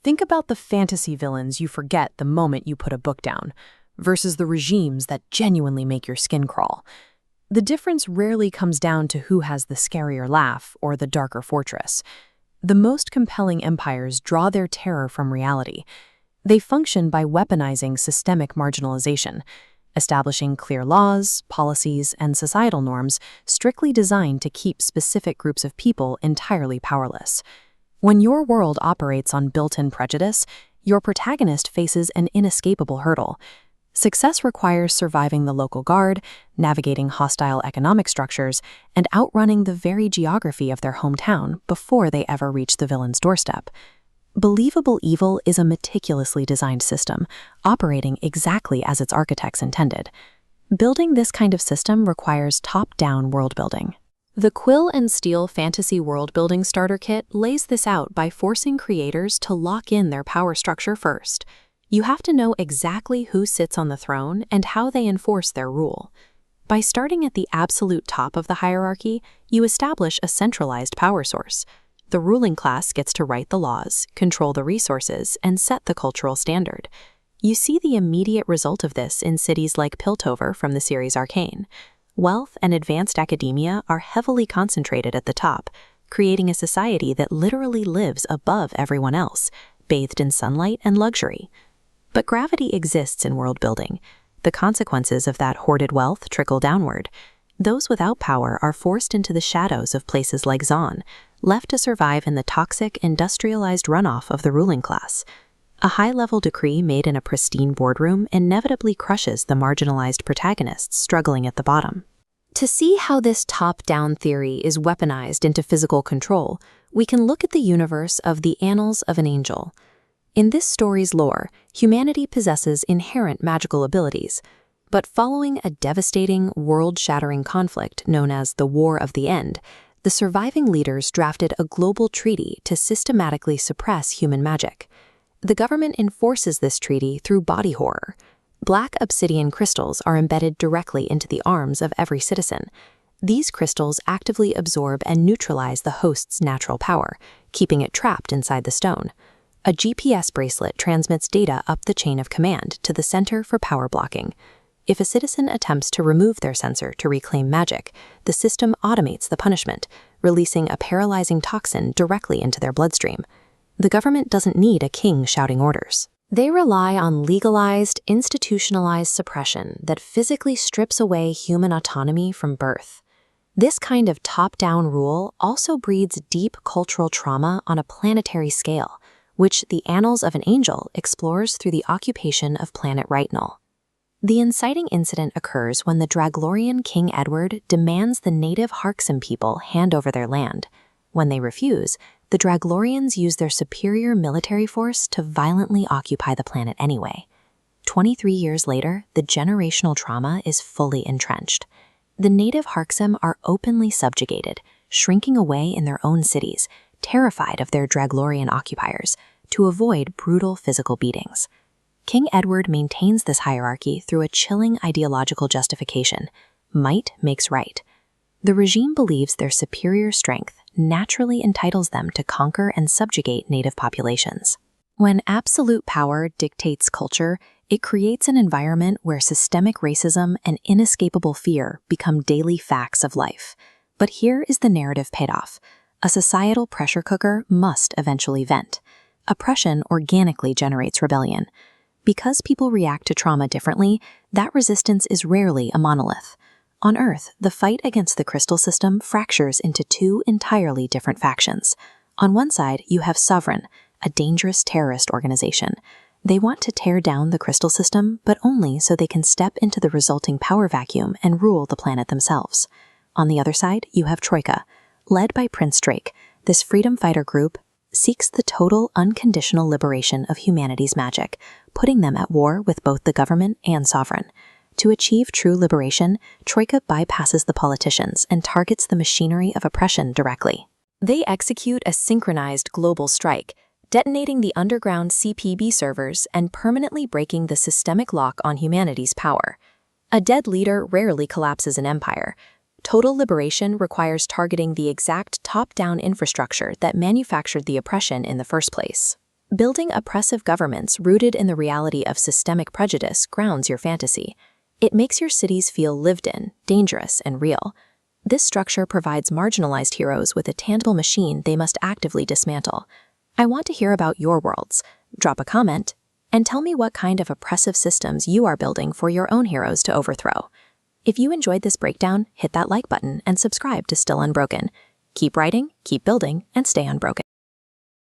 Think about the fantasy villains you forget the moment you put a book down, versus the regimes that genuinely make your skin crawl. The difference rarely comes down to who has the scarier laugh or the darker fortress. The most compelling empires draw their terror from reality. They function by weaponizing systemic marginalization, establishing clear laws, policies, and societal norms strictly designed to keep specific groups of people entirely powerless. When your world operates on built-in prejudice, your protagonist faces an inescapable hurdle. Success requires surviving the local guard, navigating hostile economic structures, and outrunning the very geography of their hometown before they ever reach the villain's doorstep. Believable evil is a meticulously designed system, operating exactly as its architects intended. Building this kind of system requires top-down world-building. The Quill and Steel Fantasy World-Building Starter Kit lays this out by forcing creators to lock in their power structure first. You have to know exactly who sits on the throne and how they enforce their rule. By starting at the absolute top of the hierarchy, you establish a centralized power source. The ruling class gets to write the laws, control the resources, and set the cultural standard. You see the immediate result of this in cities like Piltover from the series Arcane. Wealth and advanced academia are heavily concentrated at the top, creating a society that literally lives above everyone else, bathed in sunlight and luxury. But gravity exists in world building. The consequences of that hoarded wealth trickle downward. Those without power are forced into the shadows of places like Zon, left to survive in the toxic, industrialized runoff of the ruling class. A high-level decree made in a pristine boardroom inevitably crushes the marginalized protagonists struggling at the bottom. To see how this top-down theory is weaponized into physical control, we can look at the universe of the Annals of an Angel. In this story's lore, humanity possesses inherent magical abilities, but following a devastating, world-shattering conflict known as the War of the End, the surviving leaders drafted a global treaty to systematically suppress human magic. The government enforces this treaty through body horror. Black obsidian crystals are embedded directly into the arms of every citizen. These crystals actively absorb and neutralize the host's natural power, keeping it trapped inside the stone. A GPS bracelet transmits data up the chain of command to the Center for Power Blocking. If a citizen attempts to remove their sensor to reclaim magic, the system automates the punishment, releasing a paralyzing toxin directly into their bloodstream. The government doesn't need a king shouting orders. They rely on legalized, institutionalized suppression that physically strips away human autonomy from birth. This kind of top-down rule also breeds deep cultural trauma on a planetary scale, which the Annals of an Angel explores through the occupation of Planet Writanl. The inciting incident occurs when the Draglorian King Edward demands the native Harkzim people hand over their land. When they refuse, the Draglorians use their superior military force to violently occupy the planet anyway. 23 years later, the generational trauma is fully entrenched. The native Harkzim are openly subjugated, shrinking away in their own cities, terrified of their Draglorian occupiers, to avoid brutal physical beatings. King Edward maintains this hierarchy through a chilling ideological justification: might makes right. The regime believes their superior strength naturally entitles them to conquer and subjugate native populations. When absolute power dictates culture, it creates an environment where systemic racism and inescapable fear become daily facts of life. But here is the narrative payoff. A societal pressure cooker must eventually vent. Oppression organically generates rebellion. Because people react to trauma differently, that resistance is rarely a monolith. On Earth, the fight against the crystal system fractures into two entirely different factions. On one side, you have Sovereign, a dangerous terrorist organization. They want to tear down the crystal system, but only so they can step into the resulting power vacuum and rule the planet themselves. On the other side, you have Troika. Led by Prince Drake, this freedom fighter group seeks the total, unconditional liberation of humanity's magic, putting them at war with both the government and Sovereign. To achieve true liberation, Troika bypasses the politicians and targets the machinery of oppression directly. They execute a synchronized global strike, detonating the underground CPB servers and permanently breaking the systemic lock on humanity's power. A dead leader rarely collapses an empire. Total liberation requires targeting the exact top-down infrastructure that manufactured the oppression in the first place. Building oppressive governments rooted in the reality of systemic prejudice grounds your fantasy. It makes your cities feel lived in, dangerous, and real. This structure provides marginalized heroes with a tangible machine they must actively dismantle. I want to hear about your worlds. Drop a comment, and tell me what kind of oppressive systems you are building for your own heroes to overthrow. If you enjoyed this breakdown, hit that like button and subscribe to Still Unbroken. Keep writing, keep building, and stay unbroken.